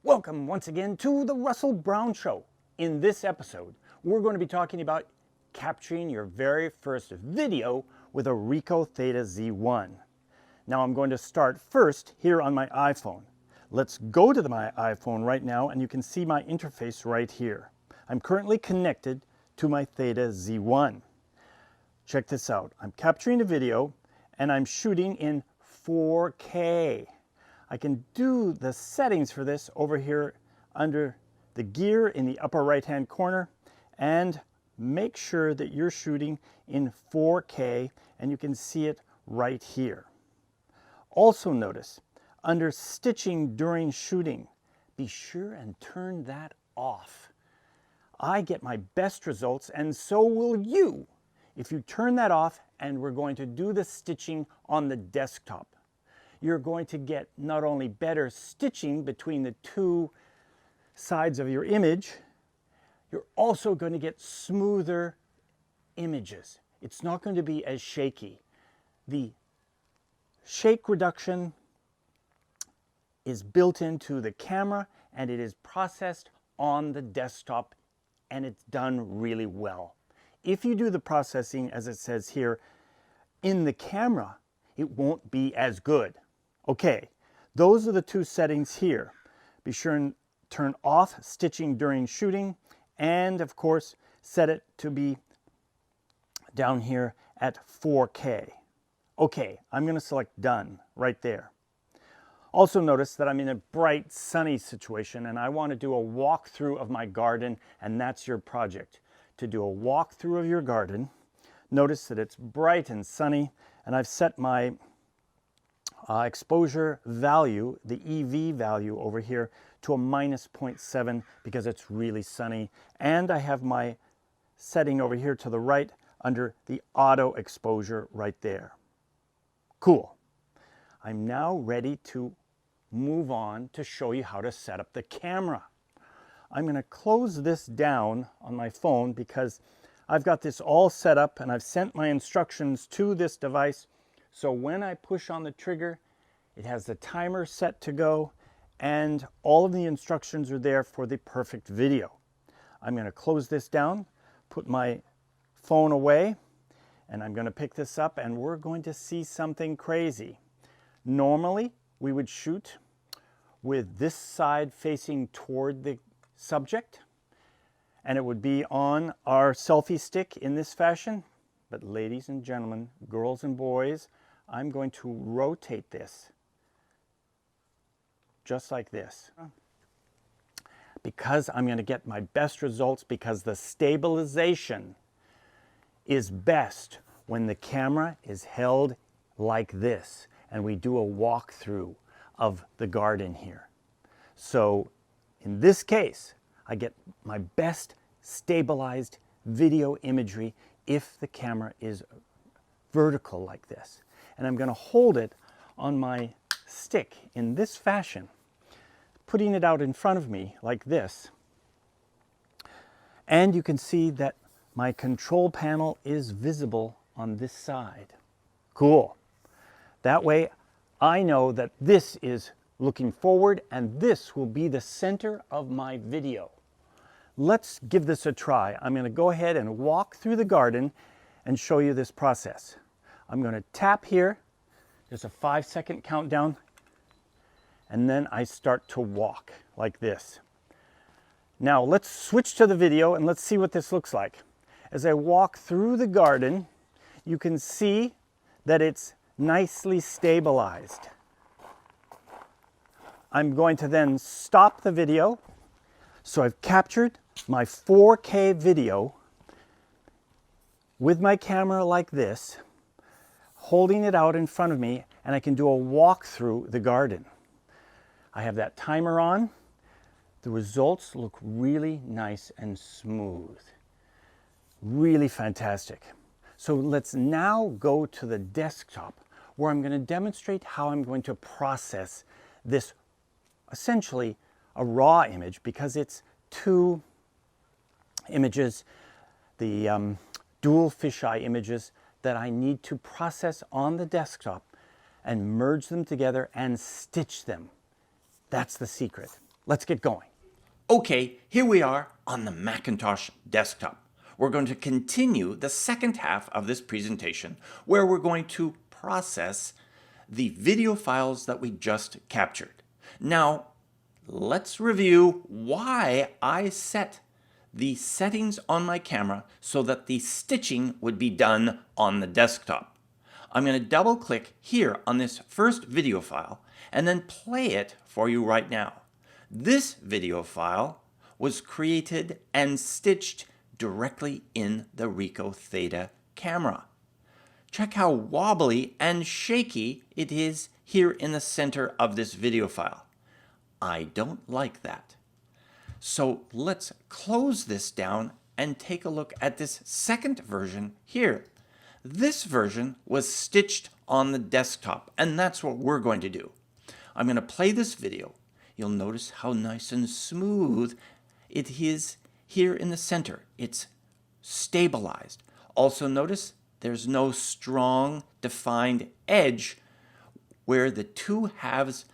Welcome once again to the Russell Brown Show. In this episode, we're going to be talking about capturing your very first video with a Ricoh Theta Z1. Now I'm going to start first here on my iPhone. Let's go to my iPhone right now and you can see my interface right here. I'm currently connected to my Theta Z1. Check this out. I'm capturing a video and I'm shooting in 4K. I can do the settings for this over here under the gear in the upper right hand corner and make sure that you're shooting in 4K and you can see it right here. Also notice under stitching during shooting, be sure and turn that off. I get my best results and so will you if you turn that off, and we're going to do the stitching on the desktop. You're going to get not only better stitching between the two sides of your image, you're also going to get smoother images. It's not going to be as shaky. The shake reduction is built into the camera and it is processed on the desktop and it's done really well. If you do the processing, as it says here, in the camera, it won't be as good. Okay, those are the two settings here. Be sure and turn off stitching during shooting and of course set it to be down here at 4K. Okay, I'm going to select done right there. Also notice that I'm in a bright sunny situation and I want to do a walkthrough of my garden, and that's your project. To do a walkthrough of your garden, notice that it's bright and sunny and I've set my exposure value, the EV value over here, to a -0.7 because it's really sunny, and I have my setting over here to the right under the auto exposure right there. Cool. I'm now ready to move on to show you how to set up the camera. I'm going to close this down on my phone because I've got this all set up and I've sent my instructions to this device. So when I push on the trigger, it has the timer set to go and all of the instructions are there for the perfect video. I'm going to close this down, put my phone away, and I'm going to pick this up and we're going to see something crazy. Normally, we would shoot with this side facing toward the subject and it would be on our selfie stick in this fashion. But ladies and gentlemen, girls and boys, I'm going to rotate this just like this because I'm going to get my best results, because the stabilization is best when the camera is held like this and we do a walkthrough of the garden here. So in this case, I get my best stabilized video imagery if the camera is vertical like this. And I'm going to hold it on my stick in this fashion, putting it out in front of me like this. And you can see that my control panel is visible on this side. Cool. That way I know that this is looking forward and this will be the center of my video. Let's give this a try. I'm going to go ahead and walk through the garden and show you this process. I'm going to tap here. There's a 5-second countdown. And then I start to walk like this. Now let's switch to the video and let's see what this looks like. As I walk through the garden, you can see that it's nicely stabilized. I'm going to then stop the video. So I've captured my 4K video with my camera like this, holding it out in front of me, and I can do a walk through the garden. I have that timer on. The results look really nice and smooth. Really fantastic. So let's now go to the desktop where I'm going to demonstrate how I'm going to process this, essentially a raw image, because it's two images, the dual fisheye images that I need to process on the desktop and merge them together and stitch them. That's the secret. let's get going. Okay, here we are on the Macintosh desktop. We're going to continue the second half of this presentation where we're going to process the video files that we just captured. Now, let's review why I set the settings on my camera so that the stitching would be done on the desktop. I'm going to double click here on this first video file and then play it for you right now. This video file was created and stitched directly in the Ricoh Theta camera. Check how wobbly and shaky it is here in the center of this video file. I don't like that. So let's close this down and take a look at this second version here. This version was stitched on the desktop, and that's what we're going to do. I'm going to play this video. You'll notice how nice and smooth it is here in the center. It's stabilized. Also notice there's no strong defined edge where the two halves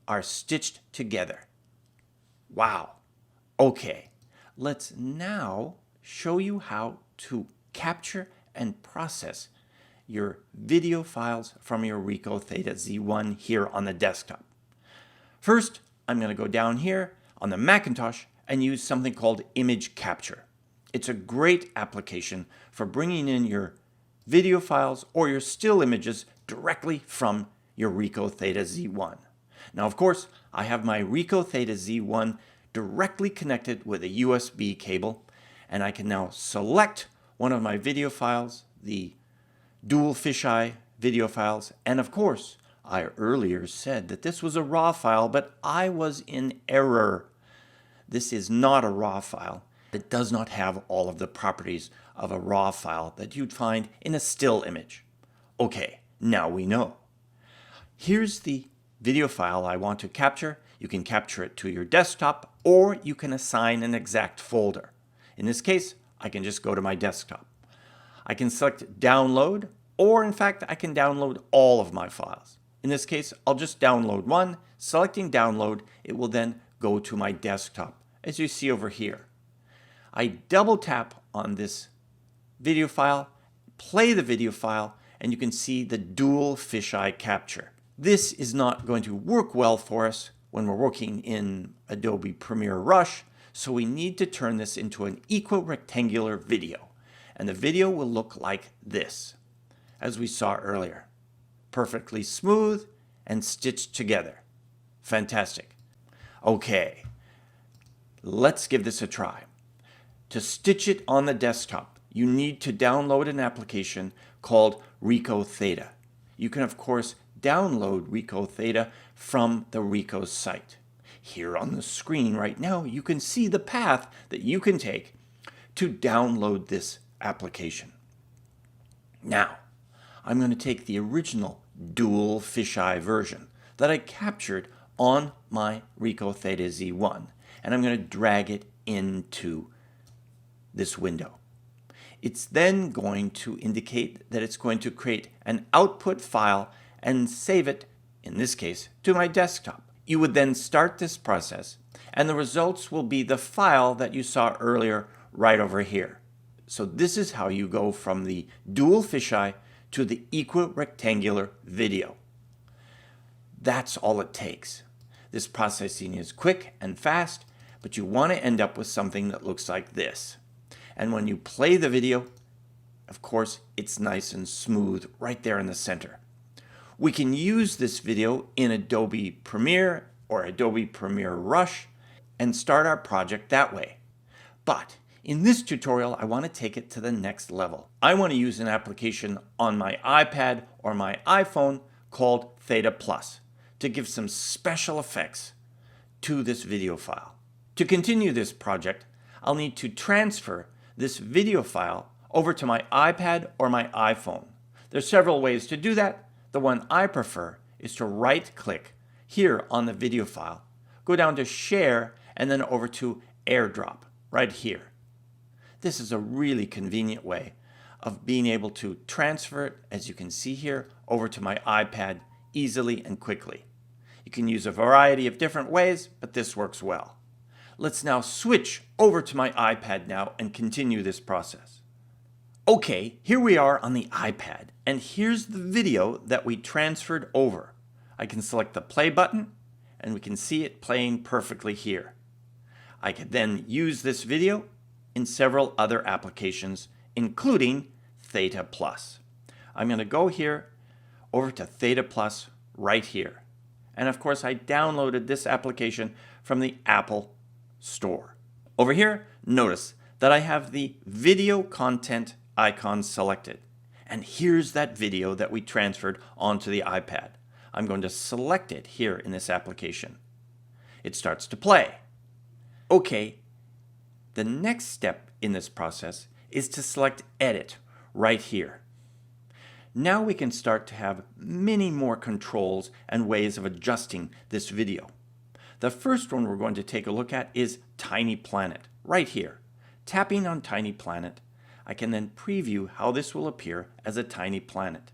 are stitched together. Wow. Okay, let's now show you how to capture and process your video files from your Ricoh Theta Z1 here on the desktop. First, I'm going to go down here on the Macintosh and use something called image capture. It's a great application for bringing in your video files or your still images directly from your Ricoh Theta Z1. Now, of course, I have my Ricoh Theta Z1 directly connected with a USB cable, and I can now select one of my video files, the dual fisheye video files, and of course, I earlier said that this was a RAW file, but I was in error. This is not a RAW file. It does not have all of the properties of a RAW file that you'd find in a still image. Okay, now we know. Here's the video file I want to capture. You can capture it to your desktop, or you can assign an exact folder. In this case, I can just go to my desktop. I can select download, or in fact, I can download all of my files. In this case, I'll just download one. Selecting download, it will then go to my desktop, as you see over here. I double tap on this video file, play the video file, and you can see the dual fisheye capture. This is not going to work well for us when we're working in Adobe Premiere Rush, so we need to turn this into an equirectangular video. And the video will look like this, as we saw earlier. Perfectly smooth and stitched together. Fantastic. Okay, let's give this a try. To stitch it on the desktop, you need to download an application called Ricoh Theta. You can, of course, download Ricoh Theta from the Ricoh site. Here on the screen right now, you can see the path that you can take to download this application. Now, I'm going to take the original dual fisheye version that I captured on my Ricoh Theta Z1, and I'm going to drag it into this window. It's then going to indicate that it's going to create an output file and save it, in this case, to my desktop. You would then start this process, and the results will be the file that you saw earlier right over here. So this is how you go from the dual fisheye to the equirectangular video. That's all it takes. This processing is quick and fast, but you want to end up with something that looks like this. And when you play the video, of course, it's nice and smooth right there in the center. We can use this video in Adobe Premiere or Adobe Premiere Rush and start our project that way. But in this tutorial, I want to take it to the next level. I want to use an application on my iPad or my iPhone called Theta Plus to give some special effects to this video file. To continue this project, I'll need to transfer this video file over to my iPad or my iPhone. There's several ways to do that. The one I prefer is to right-click here on the video file, go down to Share, and then over to AirDrop right here. This is a really convenient way of being able to transfer it, as you can see here, over to my iPad easily and quickly. You can use a variety of different ways, but this works well. Let's now switch over to my iPad now and continue this process. Okay, here we are on the iPad, and here's the video that we transferred over. I can select the play button, and we can see it playing perfectly here. I could then use this video in several other applications, including Theta Plus. I'm going to go here over to Theta Plus right here. And of course, I downloaded this application from the Apple Store. Over here, notice that I have the video content icon selected. And here's that video that we transferred onto the iPad. I'm going to select it here in this application. It starts to play. Okay, the next step in this process is to select Edit right here. Now we can start to have many more controls and ways of adjusting this video. The first one we're going to take a look at is Tiny Planet, right here. Tapping on Tiny Planet, I can then preview how this will appear as a tiny planet.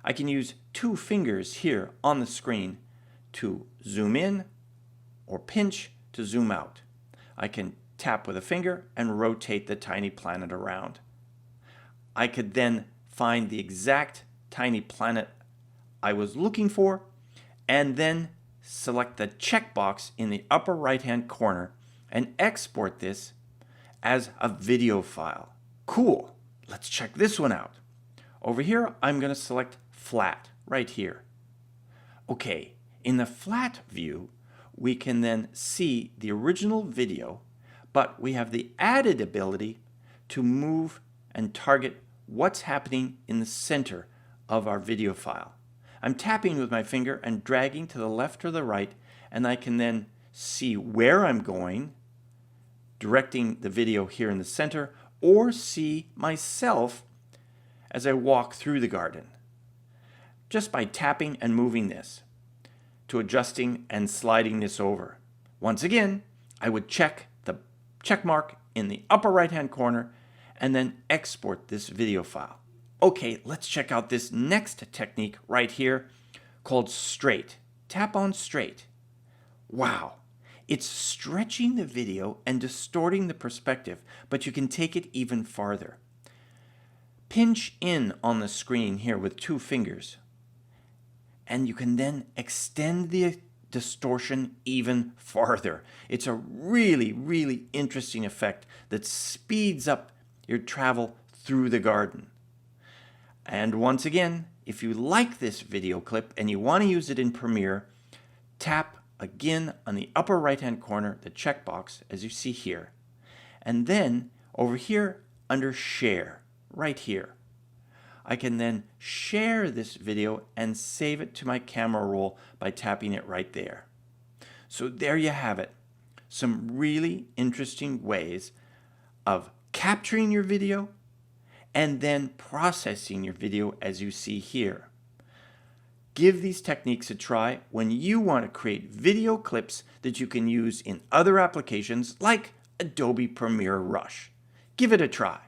I can use 2 fingers here on the screen to zoom in or pinch to zoom out. I can tap with a finger and rotate the tiny planet around. I could then find the exact tiny planet I was looking for and then select the checkbox in the upper right hand corner and export this as a video file. Cool, let's check this one out. Over here I'm going to select flat right here. Okay, in the flat view we can then see the original video, but we have the added ability to move and target what's happening in the center of our video file. I'm tapping with my finger and dragging to the left or the right, and I can then see where I'm going, directing the video here in the center, or see myself as I walk through the garden. Just by tapping and moving this, to adjusting and sliding this over. Once again, I would check the check mark in the upper right hand corner and then export this video file. Okay, let's check out this next technique right here called straight. Tap on straight. Wow, it's stretching the video and distorting the perspective, but you can take it even farther. Pinch in on the screen here with 2 fingers, and you can then extend the distortion even farther. It's a really, really interesting effect that speeds up your travel through the garden. And once again, if you like this video clip and you want to use it in Premiere, tap again on the upper right hand corner, the checkbox, as you see here. And then over here under Share, right here, I can then share this video and save it to my camera roll by tapping it right there. So there you have it. Some really interesting ways of capturing your video and then processing your video as you see here. Give these techniques a try when you want to create video clips that you can use in other applications like Adobe Premiere Rush. Give it a try.